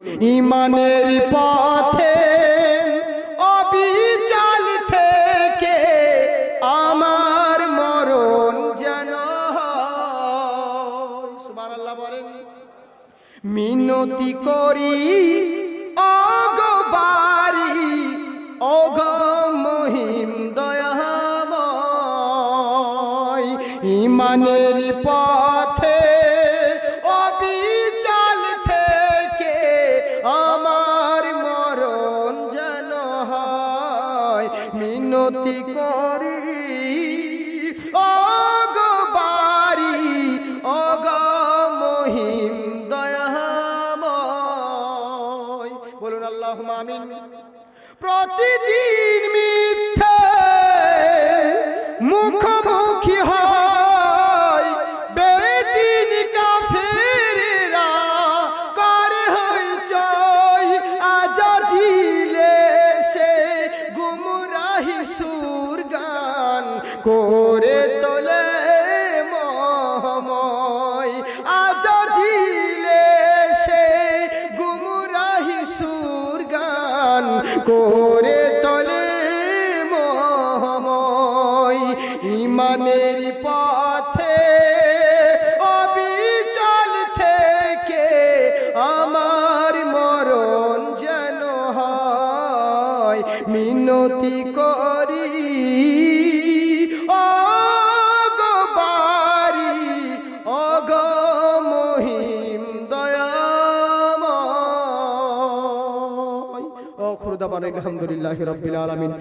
ইমানের পথে অবিচল থেকে আমার মরণ যেন হয়। সুবহানাল্লাহ বলেন। মিনতি করি ওগো বারি ওগো মহিম দয়াময়, ইমানের পথে অবিচল থেকে আমার মরণ যেন হয়। মিনতি করি ওগো বারি ওগো মহিম দয়াময়। বলুন আল্লাহুম্মা আমিন। প্রতিদিন মিথ্যে মুখোমুখি হয় বেদিন কাফেররা, করে হইচই আজাজিলে সে গুমরাহি সুর গান করে তোলে মহময়। আজাজিলে সে গুমরাহি সুর গান করে তোলে মহময়। ইমানের পথে অবিচল থেকে আমার মরণ যেন হয়। মিনতি করি ওগো বারি ওগো মহিম দয়াময়। আখিরু দাওয়ানা আলহামদুলিল্লাহি রাব্বিল আলামিন।